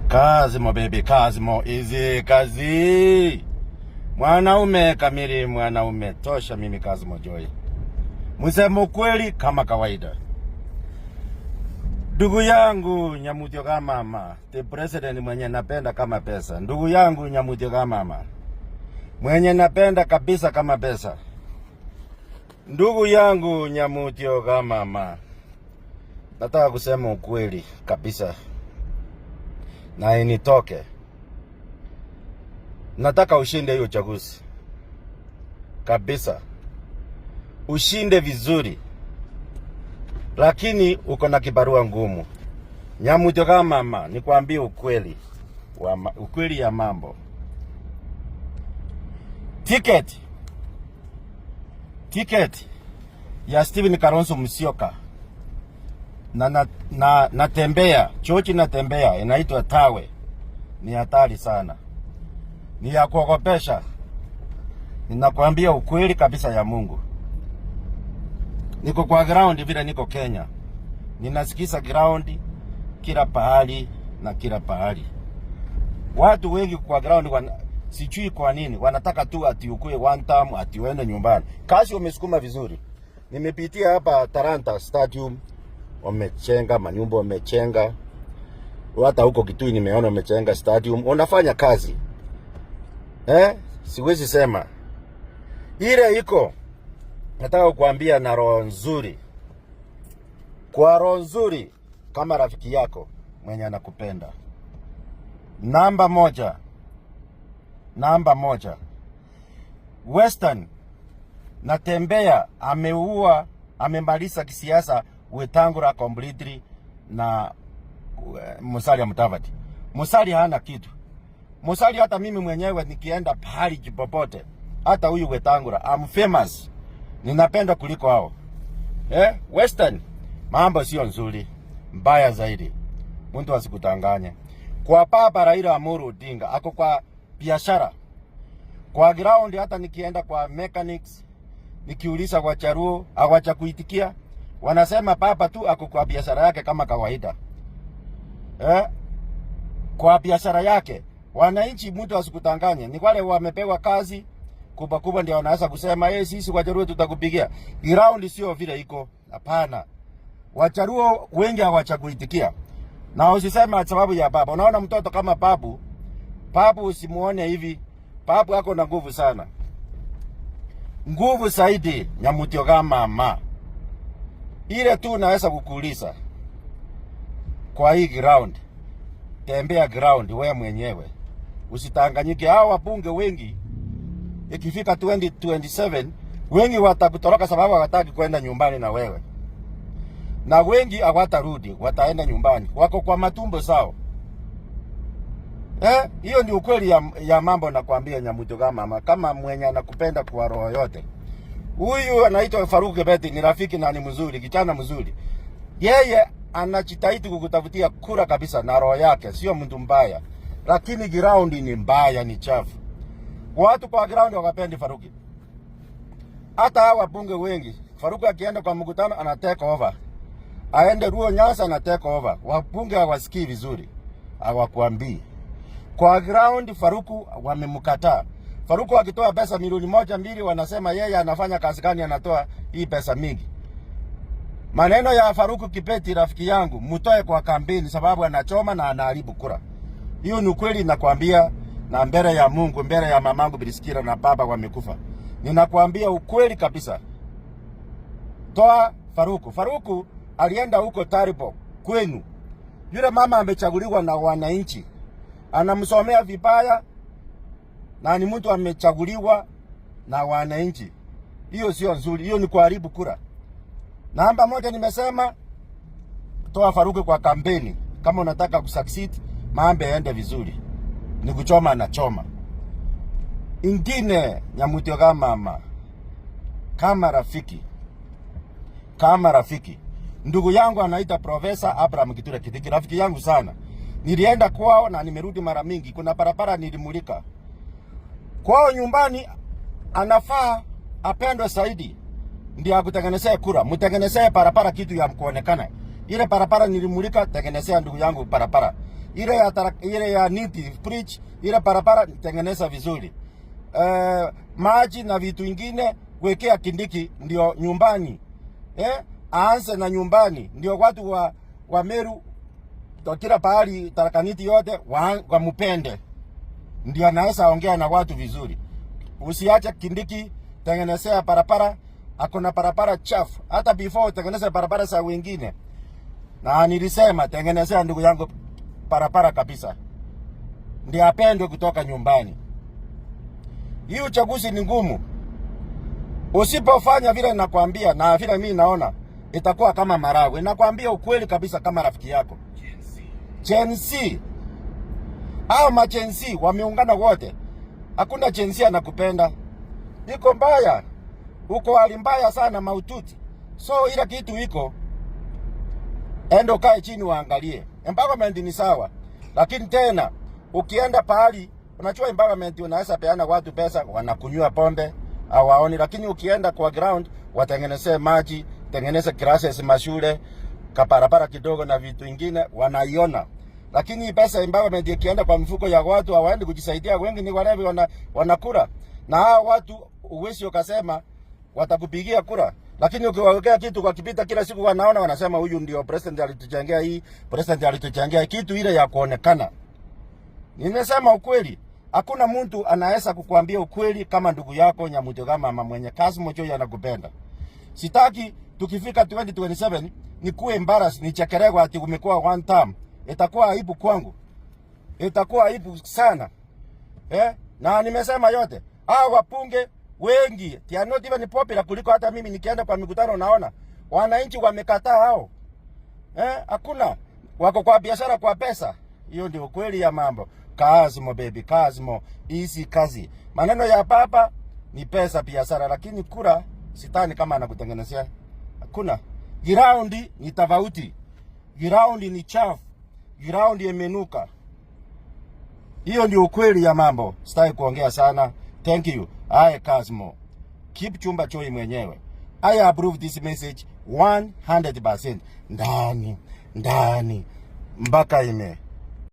Kazimo baby, Kazimo easy kazi. Mwanaume kamili, mwanaume tosha. Mimi Kazimo Joy, msemo kweli kama kawaida. Ndugu yangu Nyamutyoga mama, the president mwenye napenda kama pesa. Ndugu yangu Nyamutyoga mama, mwenye napenda kabisa kama pesa. Ndugu yangu Nyamutyoga mama, nataka kusema ukweli kabisa na initoke. Nataka ushinde hiyo uchaguzi kabisa, ushinde vizuri, lakini uko na kibarua ngumu. Nyamutyoga mama, nikwambie ukweli ukweli ya mambo. Ticket ya Stephen Kalonzo Musyoka natembea chochi, natembea inaitwa Tawe, ni hatari sana, ni ya kuogopesha. Ninakwambia ukweli kabisa ya Mungu. Niko kwa ground vile niko Kenya, ninasikiza ground kila pahali na kila pahali. Watu wengi kwa ground sijui kwa nini wanataka tu ati ukue one time ati uende nyumbani. Kazi wamesukuma vizuri. Nimepitia hapa Talanta Stadium, wamechenga manyumba, wamechenga. Hata huko Kitui nimeona wamechenga stadium. Unafanya kazi. Siwezi sema ile iko. Nataka kukuambia na roho nzuri. Kwa roho nzuri kama rafiki yako mwenye anakupenda. Namba moja. Western natembea, amemaliza kisiasa Wetangula completely na Musalia Mudavadi. Musalia hana kitu. Musalia hata mimi mwenyewe nikienda pahali popote, hata huyu Wetangula I'm famous, ninapenda kuliko hao. Western mambo sio nzuri, mbaya zaidi. Mtu asikutanganye. Kwa papa Raila Amolo Odinga ako kwa biashara. Kwa ground hata nikienda kwa mechanics, nikiuliza kwa charuo hawacha kuitikia. Wanasema papa tu ako kwa biashara yake kama kawaida. Kwa biashara yake. Wananchi mtu asikutanganye. Ni wale wamepewa kazi kubwa ndio wanaweza kusema sisi wacharuo tutakupigia. Ground sio vile iko. Hapana. Wacharuo wengi hawacha kuitikia. Na usisema sababu ya baba. Unaona mtoto kama Babu usimuone hivi. Babu ako na nguvu sana. Nguvu zaidi Nyamutyoga mama. Ile tu naweza kukuuliza. Kwa hii ground, tembea ground wewe mwenyewe. Usitanganyike. Hao wabunge wengi ikifika 2027 wengi watakutoroka sababu hawataki kwenda nyumbani na wewe. Na wengi hawatarudi, wataenda nyumbani. Wako kwa matumbo sao. Hiyo ni ukweli ya mambo nakwambia Nyamutyoga mama, kama mwenye anakupenda kwa roho yote. Huyu anaitwa Faruku Kibet, ni rafiki na ni mzuri, kijana mzuri. Yeye anajitahidi kukutafutia kura kabisa na roho yake, sio mtu mbaya. Lakini ground ni mbaya, ni chafu. Watu kwa ground hawapendi Faruku. Hata hawa bunge wengi, Faruku akienda kwa mkutano ana take over. Aende Ruo Nyasa ana take over. Wabunge hawasikii vizuri. Hawakuambii. Kwa ground Faruku wamemkataa. Faruku akitoa pesa milioni 1-2 wanasema yeye anafanya kazi gani anatoa hii pesa mingi. Maneno ya Faruku Kibet rafiki yangu, mtoe kwa kampeni sababu anachoma na anaharibu kura. Hiyo ni ukweli nakwambia, na mbele ya Mungu, mbele ya mamangu Bilisikira na baba wamekufa. Ninakwambia ukweli kabisa. Toa Faruku. Faruku alienda huko Taribo kwenu. Yule mama amechaguliwa na wananchi. Anamsomea vibaya na ni mtu amechaguliwa na wananchi. Hiyo sio nzuri, hiyo ni kuharibu kura. Namba moja nimesema, toa Faruku kwa kampeni. Kama unataka kusucceed, mambo yaende vizuri. Ni kuchoma na choma. Ingine Nyamutyoga mama, kama rafiki. Ndugu yangu anaita Profesa Abraham Kithure Kindiki, rafiki yangu sana. Nilienda kwao na nimerudi mara mingi. Kuna barabara nilimulika. Kwao nyumbani anafaa apendwe zaidi. Ndio akutengenezea kura. Mtengenezee barabara kitu ya kuonekana. Ile barabara nilimulika, tengenezea ndugu yangu barabara. ile ya Niti Bridge, ile barabara tengeneza vizuri. Maji na vitu vingine wekea Kindiki ndio nyumbani. Aanze na nyumbani ndio watu wa Meru kila pahali Tharaka Nithi yote wamupende. Ndio anaweza ongea na watu vizuri. Usiache Kindiki tengenezea barabara, akona barabara chafu. Hata before tengeneza barabara za wengine. Na nilisema tengenezea ndugu yangu barabara kabisa. Ndio apendwe kutoka nyumbani. Hii uchaguzi ni ngumu. Usipofanya vile nakwambia na vile mimi naona itakuwa kama Maragwe. Nakwambia ukweli kabisa kama rafiki yako. Gen Z. Hao ma Gen Z wameungana wote. Hakuna Gen Z anakupenda. Iko mbaya. Uko hali mbaya sana maututi. So ila kitu iko endo kae chini waangalie. Empowerment ni sawa. Lakini tena ukienda pahali unachua empowerment unaweza peana watu pesa wanakunywa pombe hawaoni, lakini ukienda kwa ground watengeneze maji, tengeneze classes mashule, kaparapara kidogo na vitu vingine wanaiona. Lakini pesa empowerment ikienda kwa mfuko ya watu hawaendi kujisaidia, wengi ni wale wanakura. Na hao watu uwezi ukasema watakupigia kura. Lakini ukiwawekea kitu kwa kipita kila siku wanaona wanasema huyu ndio president alitujengea hii, president alitujengea kitu ile ya kuonekana. Nimesema ukweli. Hakuna mtu anaweza kukuambia ukweli kama ndugu yako Nyamuto kama mama mwenye kazi mojo anakupenda. Sitaki tukifika 2027 nikuwe embarrassed nichekelea ati umekuwa one term. Itakuwa aibu kwangu. Itakuwa aibu sana. Na nimesema yote. Hao wapunge wengi they are not even popular kuliko hata mimi nikienda kwa mikutano naona wananchi wamekataa hao. Hakuna wako kwa biashara kwa pesa. Hiyo ndio kweli ya mambo. Kazimo baby, kazimo, easy kazi. Maneno ya papa ni pesa biashara, lakini kura sitani kama anakutengenezea. Hakuna. Giraundi ni tofauti. Giraundi ni chafu. Giraundi imenuka. Hiyo ndio ukweli ya mambo. Sitaki kuongea sana. Thank you. Aye Kazimo. Keep chumba choi mwenyewe. I approve this message 100%. Ndani mpaka ime